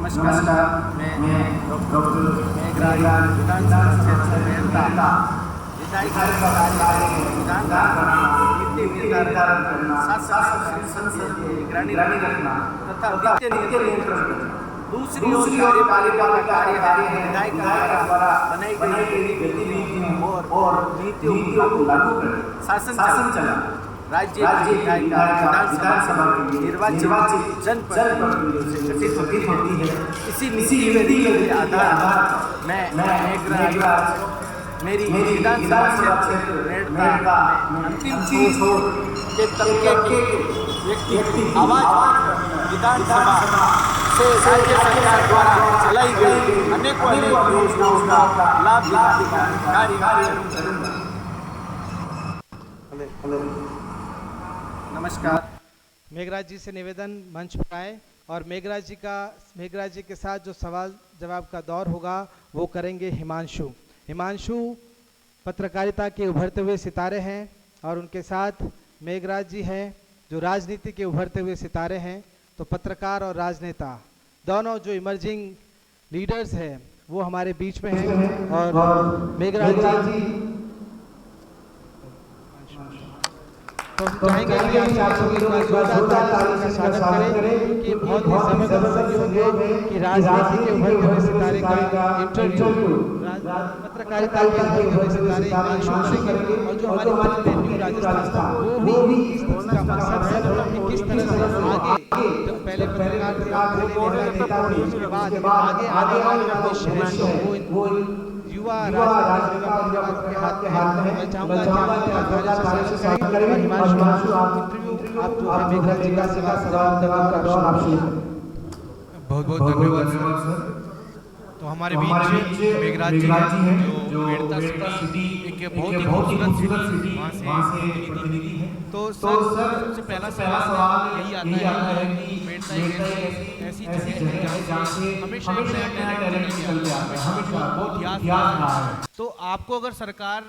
नमस्कार, मैं डॉक्टर मेघराज विधानसभा क्षेत्र मेहता विधायक नीति निर्धारण करना, शासन संसद की निगरानी रखना तथा वित्तीय नियंत्रण। दूसरी ओर कार्यपालिका कार्य है विधायक द्वारा बनाई गई गतिविधियों और नीतियों को लागू कर शासन चलाना। राज्य की विधानसभा की निर्वाचित जनप्रतिनिधियों से गठित होती है। इसी नीति के आधार पर मैं मेघराज मेरी विधानसभा क्षेत्र मेहता अंतिम छोर के तबके के व्यक्ति आवाज विधानसभा से राज्य सरकार द्वारा चलाई गई अनेकों योजनाओं का लाभ नमस्कार। मेघराज जी से निवेदन मंच पर आए और मेघराज जी के साथ जो सवाल जवाब का दौर होगा वो करेंगे हिमांशु पत्रकारिता के उभरते हुए सितारे हैं और उनके साथ मेघराज जी हैं जो राजनीति के उभरते हुए सितारे हैं। तो पत्रकार और राजनेता दोनों जो इमर्जिंग लीडर्स हैं वो हमारे बीच में हैं और मेघराज जी तो हम चाहेंगे कि आप सभी लोग जोरदार ताली से स्वागत करें कि बहुत ही जबरदस्त सहयोग है कि राजनीति के उभरते हुए सितारे का इंटरव्यू पत्रकारिता के उभरते हुए सितारे हिमांशु करेंगे और जो हमारी टीम न्यू राजस्थान वो भी इस का मकसद है कि किस तरह से आगे जब पहले पत्रकार थे उसके बाद आगे आने वाले शहर वो युवा के हाथ में मैं चाहूंगा कि हिमांशु इंटरव्यू आप जो है मेघराज जी का सवाल आप शुरू करें। बहुत बहुत धन्यवाद सर। तो हमारे बीच मेघराज जी हैं जो मेड़ता सिटी एक बहुत ही खूबसूरत सिटी वहाँ से प्रतिनिधि है। तो सर सबसे पहला सवाल यही आता है कि मेड़ता एक ऐसी जगह है जहाँ से हमेशा नया टैलेंट निकलते आता है, हमेशा बहुत याद रहा है। तो आपको अगर सरकार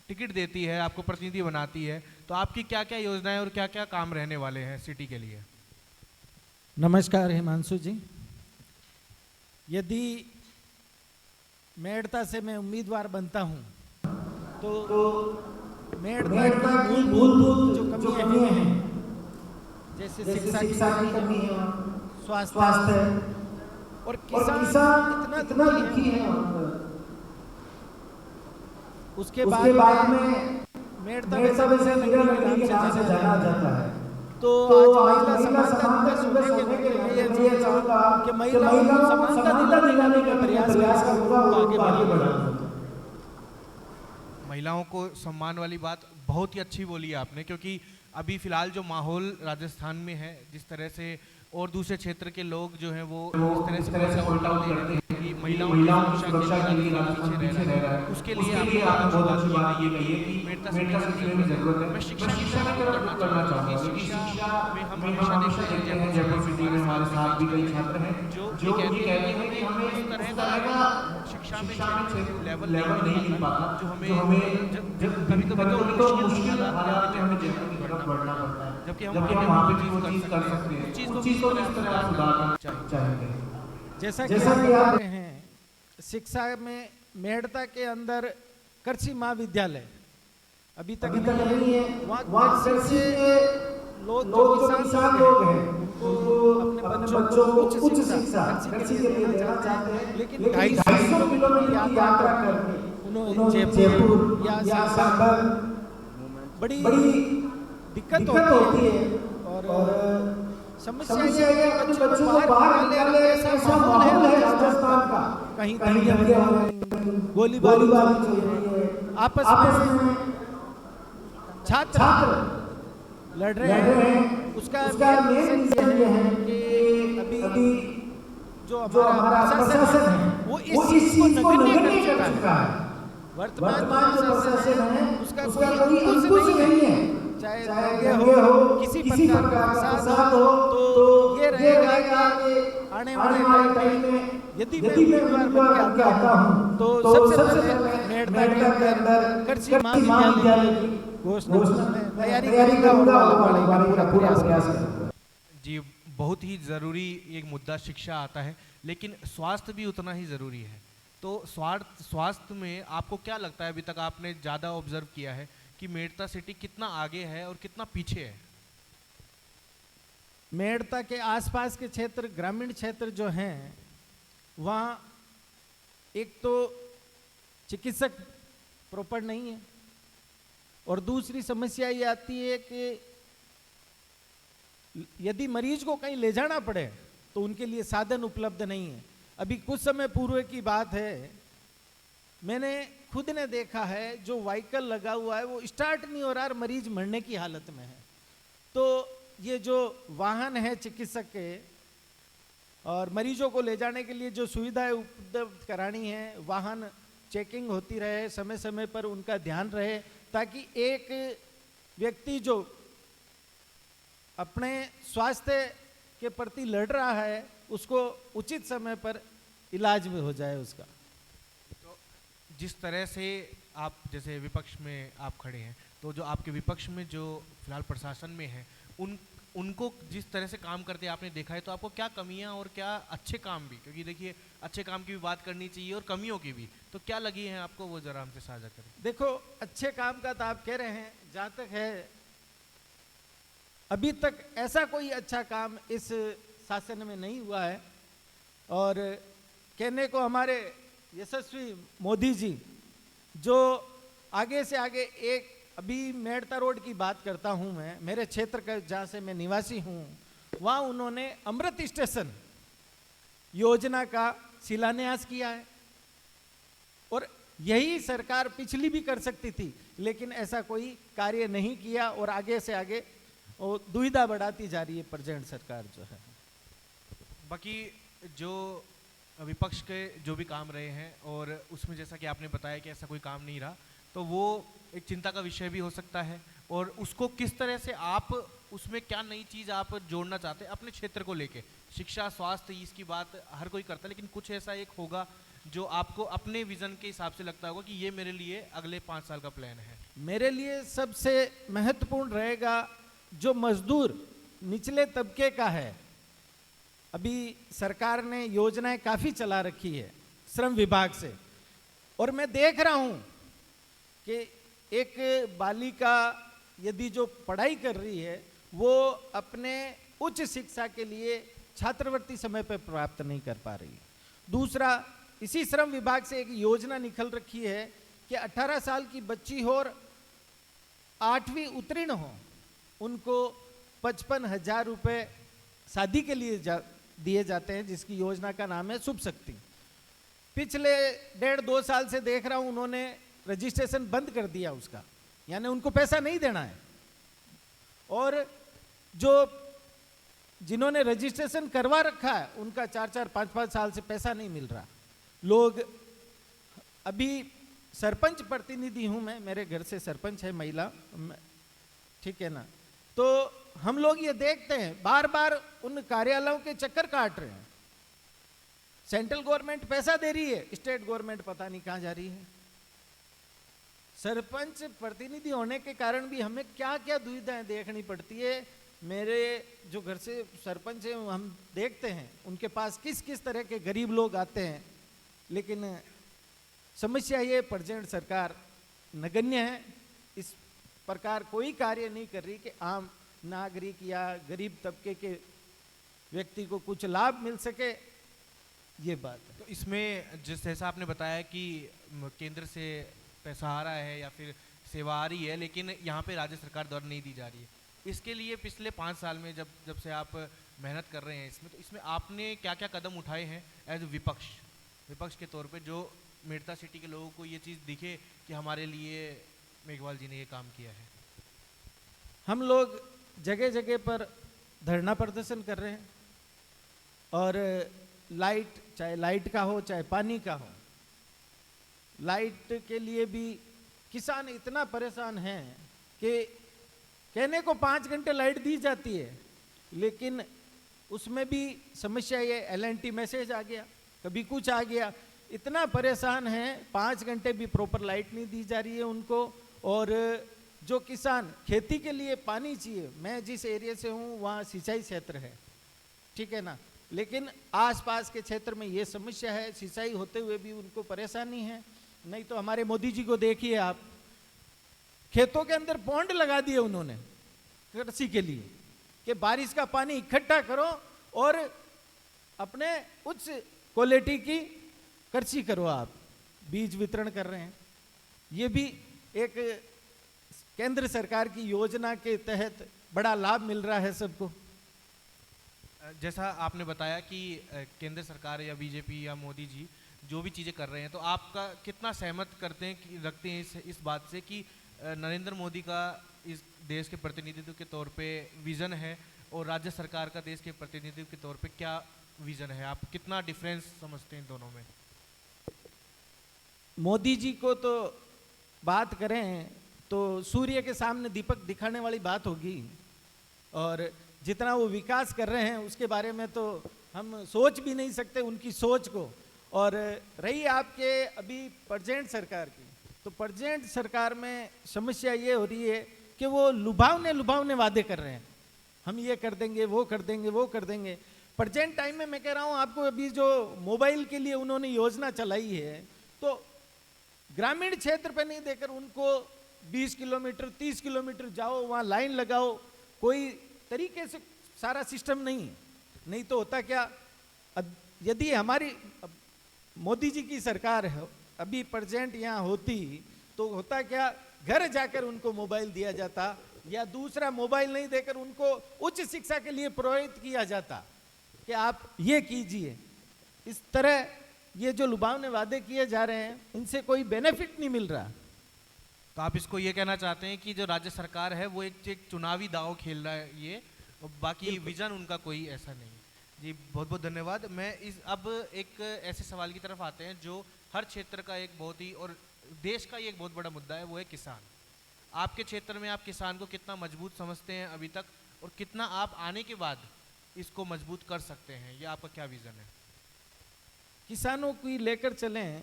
टिकट देती है, आपको प्रतिनिधि बनाती है, तो आपकी क्या क्या योजनाएं और क्या क्या काम रहने वाले हैं सिटी के लिए? नमस्कार हिमांशु जी। यदि मेड़ता से मैं उम्मीदवार बनता हूं तो मेड़ता की मूलभूत जो कमियां हैं जैसे शिक्षा की कमी है, स्वास्थ्य और किसान इतना दुखी है उसके बाद में मेड़ता वैसे नगर के नाम से जाना जाता है। तो आज महिला समानता सुनने के लिए ये चाहूँगा कि महिलाओं को समानता दिलाने का प्रयास करूँगा आगे बढ़ाऊँगा। महिलाओं को सम्मान वाली बात बहुत ही अच्छी बोली है आपने, क्योंकि अभी फिलहाल जो माहौल राजस्थान में है जिस तरह से और दूसरे क्षेत्र के लोग जो हैं वो इस तरह से उल्टा करते हैं कि महिलाओं की सुरक्षा के लिए पीछे रह रहा है, उसके लिए आपने बहुत अच्छी बात ये कही है कि मेड़ता सिटी में जरूरत है। मैं शिक्षा की बात करना चाहूँगा। शिक्षा में हम हमेशा देखते हैं जयपुर सिटी में हमारे साथ भी कई छात्र हैं जो कहते हैं कि हमें इस तरह का शिक्षा में लेवल नहीं मिल पाता जो हमें कभी कभी तो मुश्किल हालात में हमें जयपुर की तरफ बढ़ना पड़ता है, जबकि हम वहाँ पे वो चीज़ कर सकते हैं। चीज़ को इस तरह सुधारना चाहिए। जैसा कि आप रहे हैं शिक्षा में मेड़ता के अंदर कृषि महाविद्यालय अभी तक नहीं है। वहाँ कृषि लोग जो किसान लोग हैं उनको अपने बच्चों को उच्च शिक्षा कृषि के लिए देना चाहते हैं, लेकिन 250 किलोमीटर की यात्रा करके उन्होंने जयपुर या संभल बड़ी दिक्कत होती है और समस्या ये है कि बच्चों को बाहर निकालने ऐसा माहौल है राजस्थान का, कहीं गोलीबारी चल रही है, आपस में छात्र लड़ रहे हैं। उसका मेन रीजन ये है कि अभी जो हमारा प्रशासन है वो इस चीज को नगण्य कर चुका है। वर्तमान जो प्रशासन है उसका कोई अंकुश नहीं है, चाहे हो किसी प्रकार का फसाद हो तो ये रहेगा कि आने वाले टाइम में यदि मैं उम्मीदवार बन के आता हूँ तो सबसे पहले मेड़ता के अंदर कृषि महाविद्यालय की घोषणा तैयारी करेगा और पूरा प्रयास करेगा। जी बहुत ही ज़रूरी एक मुद्दा शिक्षा आता है, लेकिन स्वास्थ्य भी उतना ही ज़रूरी है। तो स्वास्थ्य में आपको क्या लगता है, अभी तक आपने ज़्यादा ऑब्जर्व किया है कि मेड़ता सिटी कितना आगे है और कितना पीछे है? मेड़ता के आसपास के क्षेत्र, ग्रामीण क्षेत्र जो हैं, वहाँ एक तो चिकित्सक प्रॉपर नहीं है, और दूसरी समस्या ये आती है कि यदि मरीज को कहीं ले जाना पड़े तो उनके लिए साधन उपलब्ध नहीं है। अभी कुछ समय पूर्व की बात है, मैंने खुद ने देखा है, जो व्हीकल लगा हुआ है वो स्टार्ट नहीं हो रहा और मरीज मरने की हालत में है। तो ये जो वाहन है चिकित्सक के और मरीजों को ले जाने के लिए जो सुविधाएं उपलब्ध करानी है, वाहन चेकिंग होती रहे, समय समय पर उनका ध्यान रहे, ताकि एक व्यक्ति जो अपने स्वास्थ्य के प्रति लड़ रहा है उसको उचित समय पर इलाज भी हो जाए उसका। तो जिस तरह से आप जैसे विपक्ष में आप खड़े हैं, तो जो आपके विपक्ष में जो फिलहाल प्रशासन में है, उनको जिस तरह से काम करते आपने देखा है, तो आपको क्या कमियां और क्या अच्छे काम भी, क्योंकि देखिए अच्छे काम की भी बात करनी चाहिए और कमियों की भी, तो क्या लगी है आपको, वो जरा हमसे साझा करें। देखो, अच्छे काम का तो आप कह रहे हैं, जहाँ तक है अभी तक ऐसा कोई अच्छा काम इस शासन में नहीं हुआ है। और कहने को हमारे यशस्वी मोदी जी जो आगे से आगे, एक अभी मेड़ता रोड की बात करता हूं मैं, मेरे क्षेत्र का जहाँ से मैं निवासी हूं, वहाँ उन्होंने अमृत स्टेशन योजना का शिलान्यास किया है। और यही सरकार पिछली भी कर सकती थी, लेकिन ऐसा कोई कार्य नहीं किया और आगे से आगे वो दुविधा बढ़ाती जा रही है प्रेजेंट सरकार जो है। बाकी जो विपक्ष के जो भी काम रहे हैं, और उसमें जैसा कि आपने बताया कि ऐसा कोई काम नहीं रहा, तो वो एक चिंता का विषय भी हो सकता है। और उसको किस तरह से आप उसमें क्या नई चीज़ आप जोड़ना चाहते हैं अपने क्षेत्र को लेके? शिक्षा, स्वास्थ्य, इसकी बात हर कोई करता है, लेकिन कुछ ऐसा एक होगा जो आपको अपने विजन के हिसाब से लगता होगा कि ये मेरे लिए अगले 5 साल का प्लान है। मेरे लिए सबसे महत्वपूर्ण रहेगा जो मजदूर निचले तबके का है। अभी सरकार ने योजनाएं काफ़ी चला रखी है श्रम विभाग से, और मैं देख रहा हूं कि एक बालिका यदि जो पढ़ाई कर रही है वो अपने उच्च शिक्षा के लिए छात्रवृत्ति समय पर प्राप्त नहीं कर पा रही है। दूसरा, इसी श्रम विभाग से एक योजना निकल रखी है कि 18 साल की बच्ची हो और 8वीं उत्तीर्ण हो, उनको 55,000 रुपये शादी के लिए दिए जाते हैं, जिसकी योजना का नाम है शुभ शक्ति। पिछले 1.5-2 साल से देख रहा हूं उन्होंने रजिस्ट्रेशन बंद कर दिया उसका, यानी उनको पैसा नहीं देना है। और जो जिन्होंने रजिस्ट्रेशन करवा रखा है उनका 4-4, 5-5 साल से पैसा नहीं मिल रहा। लोग, अभी सरपंच प्रतिनिधि हूं मैं, मेरे घर से सरपंच है महिला, ठीक है ना, तो हम लोग ये देखते हैं बार बार उन कार्यालयों के चक्कर काट रहे हैं। सेंट्रल गवर्नमेंट पैसा दे रही है, स्टेट गवर्नमेंट पता नहीं कहां जा रही है। सरपंच प्रतिनिधि होने के कारण भी हमें क्या क्या दुविधाएं देखनी पड़ती है। मेरे जो घर से सरपंच हैं हम देखते हैं उनके पास किस किस तरह के गरीब लोग आते हैं, लेकिन समस्या ये प्रेजेंट सरकार नगण्य है, इस प्रकार कोई कार्य नहीं कर रही कि आम नागरिक या गरीब तबके के व्यक्ति को कुछ लाभ मिल सके, ये बात है। तो इसमें जिस जैसा आपने बताया कि केंद्र से पैसा आ रहा है या फिर सेवा आ रही है, लेकिन यहाँ पे राज्य सरकार द्वारा नहीं दी जा रही है, इसके लिए पिछले 5 साल में जब से आप मेहनत कर रहे हैं इसमें, तो इसमें आपने क्या क्या कदम उठाए हैं एज विपक्ष के तौर पे, जो मेड़ता सिटी के लोगों को ये चीज़ दिखे कि हमारे लिए मेघवाल जी ने ये काम किया है? हम लोग जगह जगह पर धरना प्रदर्शन कर रहे हैं, और लाइट, चाहे लाइट का हो चाहे पानी का हो, लाइट के लिए भी किसान इतना परेशान हैं कि कहने को 5 घंटे लाइट दी जाती है, लेकिन उसमें भी समस्या ये LNT मैसेज आ गया, कभी कुछ आ गया, इतना परेशान है। 5 घंटे भी प्रॉपर लाइट नहीं दी जा रही है उनको। और जो किसान खेती के लिए पानी चाहिए, मैं जिस एरिया से हूँ वहाँ सिंचाई क्षेत्र है, ठीक है ना, लेकिन आसपास के क्षेत्र में ये समस्या है, सिंचाई होते हुए भी उनको परेशानी है। नहीं तो हमारे मोदी जी को देखिए आप, खेतों के अंदर पौंड लगा दिए उन्होंने कृषि के लिए कि बारिश का पानी इकट्ठा करो और अपने उच्च क्वालिटी की कृषि करो। आप बीज वितरण कर रहे हैं, ये भी एक केंद्र सरकार की योजना के तहत बड़ा लाभ मिल रहा है सबको। जैसा आपने बताया कि केंद्र सरकार या बीजेपी या मोदी जी जो भी चीज़ें कर रहे हैं, तो आपका कितना सहमत करते हैं कि रखते हैं इस बात से कि नरेंद्र मोदी का इस देश के प्रतिनिधित्व के तौर पे विज़न है और राज्य सरकार का देश के प्रतिनिधित्व के तौर पे क्या विज़न है? आप कितना डिफरेंस समझते हैं दोनों में? मोदी जी को तो बात करें तो सूर्य के सामने दीपक दिखाने वाली बात होगी, और जितना वो विकास कर रहे हैं उसके बारे में तो हम सोच भी नहीं सकते उनकी सोच को। और रही आपके अभी प्रेजेंट सरकार की, तो प्रेजेंट सरकार में समस्या ये हो रही है कि वो लुभावने वादे कर रहे हैं, हम ये कर देंगे, वो कर देंगे, वो कर देंगे। प्रेजेंट टाइम में मैं कह रहा हूँ आपको, अभी जो मोबाइल के लिए उन्होंने योजना चलाई है, तो ग्रामीण क्षेत्र पे नहीं देकर उनको 20 किलोमीटर 30 किलोमीटर जाओ, वहाँ लाइन लगाओ, कोई तरीके से सारा सिस्टम नहीं है। नहीं तो होता क्या, यदि हमारी मोदी जी की सरकार है अभी प्रेजेंट यहाँ होती, तो होता क्या, घर जाकर उनको मोबाइल दिया जाता, या दूसरा मोबाइल नहीं देकर उनको उच्च शिक्षा के लिए प्रेरित किया जाता कि आप ये कीजिए। इस तरह ये जो लुभावने वादे किए जा रहे हैं, इनसे कोई बेनिफिट नहीं मिल रहा। तो आप इसको ये कहना चाहते हैं कि जो राज्य सरकार है वो एक चुनावी दांव खेल रहा है ये, और बाकी विजन उनका कोई ऐसा नहीं। जी बहुत बहुत धन्यवाद। मैं अब एक ऐसे सवाल की तरफ आते हैं जो हर क्षेत्र का एक बहुत ही, और देश का ही एक बहुत बड़ा मुद्दा है, वो है किसान। आपके क्षेत्र में आप किसान को कितना मजबूत समझते हैं अभी तक, और कितना आप आने के बाद इसको मजबूत कर सकते हैं, ये आपका क्या विजन है? किसानों की लेकर चलें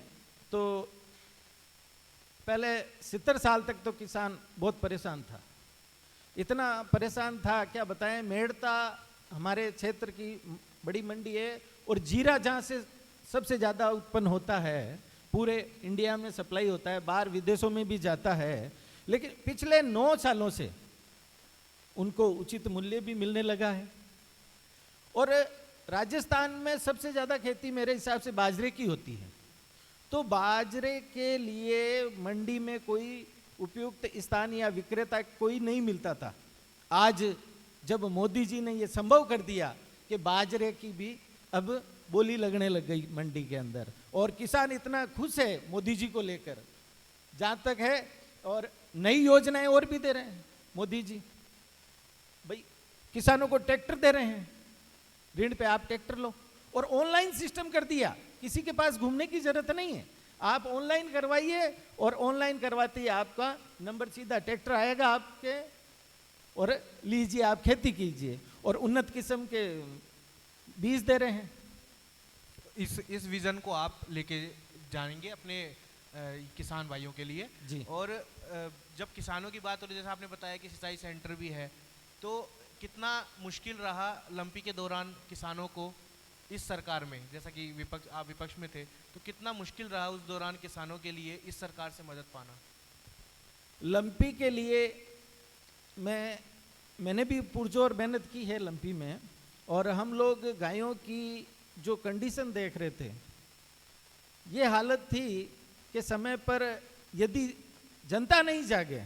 तो पहले 70 साल तक तो किसान बहुत परेशान था, इतना परेशान था क्या बताएं। मेड़ता हमारे क्षेत्र की बड़ी मंडी है, और जीरा जहाँ से सबसे ज़्यादा उत्पन्न होता है, पूरे इंडिया में सप्लाई होता है, बाहर विदेशों में भी जाता है। लेकिन पिछले 9 सालों से उनको उचित मूल्य भी मिलने लगा है। और राजस्थान में सबसे ज़्यादा खेती मेरे हिसाब से बाजरे की होती है, तो बाजरे के लिए मंडी में कोई उपयुक्त स्थान या विक्रेता कोई नहीं मिलता था। आज जब मोदी जी ने ये संभव कर दिया कि बाजरे की भी अब बोली लगने लग गई मंडी के अंदर, और किसान इतना खुश है मोदी जी को लेकर, जहाँ तक है, और नई योजनाएं और भी दे रहे हैं मोदी जी। भाई किसानों को ट्रैक्टर दे रहे हैं, ऋण पे आप ट्रैक्टर लो, और ऑनलाइन सिस्टम कर दिया, किसी के पास घूमने की जरूरत नहीं है, आप ऑनलाइन करवाइए, और ऑनलाइन करवाते ही आपका नंबर सीधा ट्रैक्टर आएगा आपके, और लीजिए आप खेती कीजिए, और उन्नत किस्म के बीज दे रहे हैं। इस विजन को आप लेके जाएंगे अपने किसान भाइयों के लिए जी। और जब किसानों की बात हो रही, जैसा आपने बताया कि सिंचाई सेंटर भी है, तो कितना मुश्किल रहा लंपी के दौरान किसानों को इस सरकार में, जैसा कि आप विपक्ष में थे, तो कितना मुश्किल रहा उस दौरान किसानों के लिए इस सरकार से मदद पाना? लंपी के लिए मैंने भी पुरजोर मेहनत की है लंपी में, और हम लोग गायों की जो कंडीशन देख रहे थे, ये हालत थी कि समय पर यदि जनता नहीं जागे,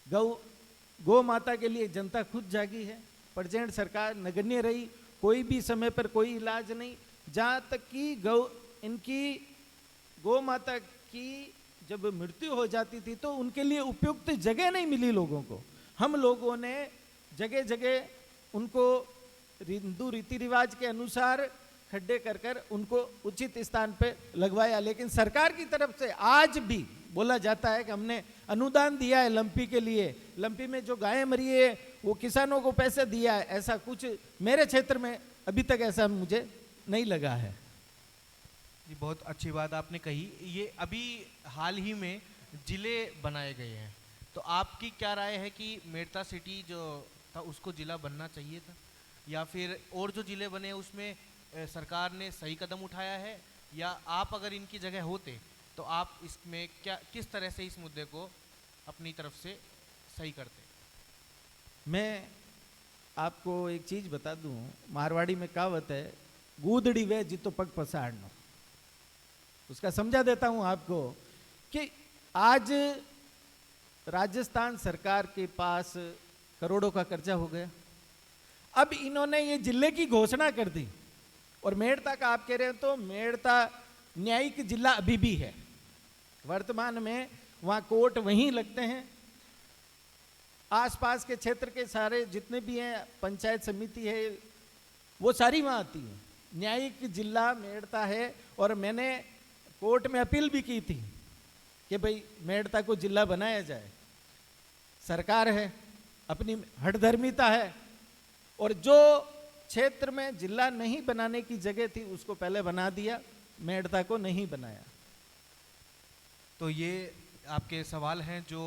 गौ माता के लिए जनता खुद जागी है, प्रेजेंट सरकार नगण्य रही, कोई भी समय पर कोई इलाज नहीं, जहाँ तक कि इनकी गौ माता की जब मृत्यु हो जाती थी तो उनके लिए उपयुक्त जगह नहीं मिली लोगों को। हम लोगों ने जगह जगह उनको हिंदू रीति रिवाज के अनुसार खड्डे कर कर उनको उचित स्थान पे लगवाया, लेकिन सरकार की तरफ से आज भी बोला जाता है कि हमने अनुदान दिया है लंपी के लिए, लंपी में जो गायें मरी है वो किसानों को पैसे दिया है, ऐसा कुछ मेरे क्षेत्र में अभी तक ऐसा मुझे नहीं लगा है। जी बहुत अच्छी बात आपने कही। ये अभी हाल ही में जिले बनाए गए हैं, तो आपकी क्या राय है कि मेड़ता सिटी जो था उसको जिला बनना चाहिए था? या फिर और जो ज़िले बने उसमें सरकार ने सही कदम उठाया है, या आप अगर इनकी जगह होते तो आप इसमें क्या किस तरह से इस मुद्दे को अपनी तरफ से सही करते? मैं आपको एक चीज बता दूं, मारवाड़ी में कहावत है, गूदड़ी वे जितो पग पसाड़नो। उसका समझा देता हूं आपको कि आज राजस्थान सरकार के पास करोड़ों का कर्जा हो गया। अब इन्होंने ये जिले की घोषणा कर दी, और मेड़ता का आप कह रहे हैं तो मेड़ता न्यायिक जिला अभी भी है। वर्तमान में वहां कोर्ट वहीं लगते हैं, आसपास के क्षेत्र के सारे जितने भी हैं, पंचायत समिति है, वो सारी वहां आती है। न्यायिक जिला मेड़ता है, और मैंने कोर्ट में अपील भी की थी कि भाई मेड़ता को जिला बनाया जाए। सरकार है, अपनी हठधर्मिता है, और जो क्षेत्र में जिला नहीं बनाने की जगह थी उसको पहले बना दिया, मेड़ता को नहीं बनाया। तो ये आपके सवाल हैं जो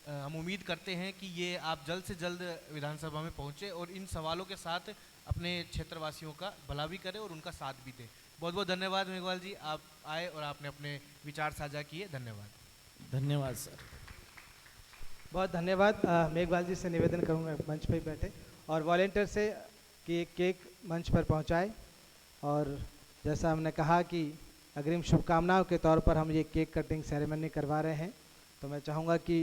हम उम्मीद करते हैं कि ये आप जल्द से जल्द विधानसभा में पहुंचे और इन सवालों के साथ अपने क्षेत्रवासियों का भला भी करें और उनका साथ भी दें। बहुत बहुत धन्यवाद मेघवाल जी, आप आए और आपने अपने विचार साझा किए। धन्यवाद। धन्यवाद सर। बहुत धन्यवाद। मेघवाल जी से निवेदन करूंगा मंच पर बैठे और वॉलेंटियर से कि एक केक मंच पर पहुंचाए। और जैसा हमने कहा कि अग्रिम शुभकामनाओं के तौर पर हम ये केक कटिंग सेरेमनी करवा रहे हैं, तो मैं चाहूँगा कि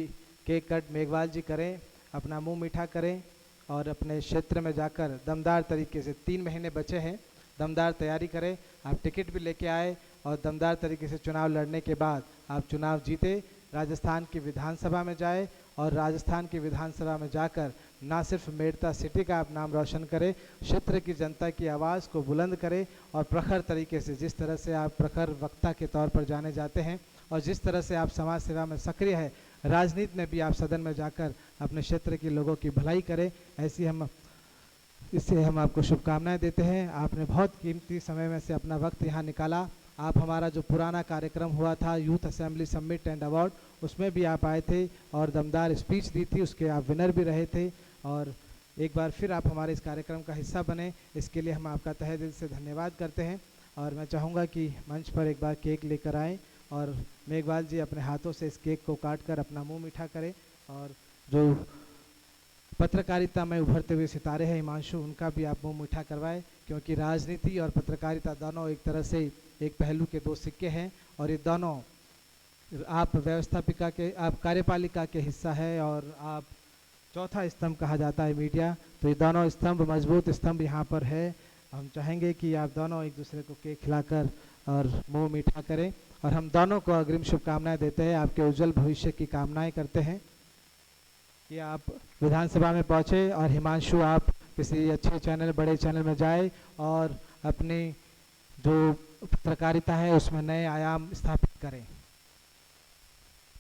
केक कट मेघवाल जी करें, अपना मुंह मीठा करें और अपने क्षेत्र में जाकर दमदार तरीके से, 3 महीने बचे हैं, दमदार तैयारी करें। आप टिकट भी लेके आए और दमदार तरीके से चुनाव लड़ने के बाद आप चुनाव जीते, राजस्थान की विधानसभा में जाए और राजस्थान की विधानसभा में जाकर ना सिर्फ मेड़ता सिटी का आप नाम रोशन करें, क्षेत्र की जनता की आवाज़ को बुलंद करें और प्रखर तरीके से, जिस तरह से आप प्रखर वक्ता के तौर पर जाने जाते हैं और जिस तरह से आप समाज सेवा में सक्रिय है, राजनीति में भी आप सदन में जाकर अपने क्षेत्र के लोगों की भलाई करें। इससे हम आपको शुभकामनाएं देते हैं। आपने बहुत कीमती समय में से अपना वक्त यहाँ निकाला। आप हमारा जो पुराना कार्यक्रम हुआ था youth assembly summit and award, उसमें भी आप आए थे और दमदार स्पीच दी थी, उसके आप विनर भी रहे थे। और एक बार फिर आप हमारे इस कार्यक्रम का हिस्सा बने, इसके लिए हम आपका तहे दिल से धन्यवाद करते हैं। और मैं चाहूँगा कि मंच पर एक बार केक लेकर आएँ और मेघवाल जी अपने हाथों से इस केक को काट कर अपना मुँह मीठा करें। और जो पत्रकारिता में उभरते हुए सितारे हैं हिमांशु, उनका भी आप मुँह मीठा करवाएं, क्योंकि राजनीति और पत्रकारिता दोनों एक तरह से एक पहलू के 2 सिक्के हैं और ये दोनों, आप व्यवस्थापिका के, आप कार्यपालिका के हिस्सा है और आप चौथा स्तंभ कहा जाता है मीडिया, तो ये दोनों स्तंभ, मजबूत स्तंभ यहाँ पर है। हम चाहेंगे कि आप दोनों एक दूसरे को केक खिलाकर और मुँह मीठा करें और हम दोनों को अग्रिम शुभकामनाएं देते हैं, आपके उज्जवल भविष्य की कामनाएं करते हैं कि आप विधानसभा में पहुँचे और हिमांशु आप किसी अच्छे चैनल, बड़े चैनल में जाए और अपनी जो पत्रकारिता है उसमें नए आयाम स्थापित करें।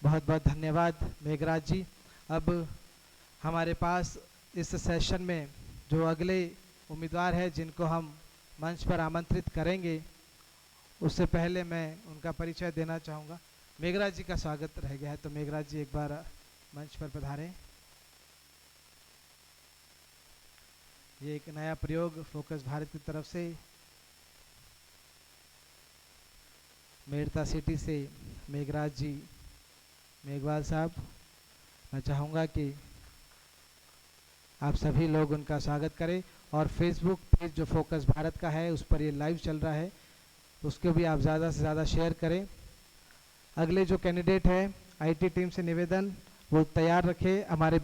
बहुत बहुत धन्यवाद मेघराज जी। अब हमारे पास इस सेशन में जो अगले उम्मीदवार है जिनको हम मंच पर आमंत्रित करेंगे, उससे पहले मैं उनका परिचय देना चाहूँगा। मेघराज जी का स्वागत रह गया है, तो मेघराज जी एक बार मंच पर पधारें। ये एक नया प्रयोग फोकस भारत की तरफ से मेड़ता सिटी से मेघराज जी, मेघवाल साहब, मैं चाहूँगा कि आप सभी लोग उनका स्वागत करें और फेसबुक पेज जो फोकस भारत का है उस पर ये लाइव चल रहा है, उसको भी आप ज़्यादा से ज़्यादा शेयर करें। अगले जो कैंडिडेट है, आईटी टीम से निवेदन वो तैयार रखें। हमारे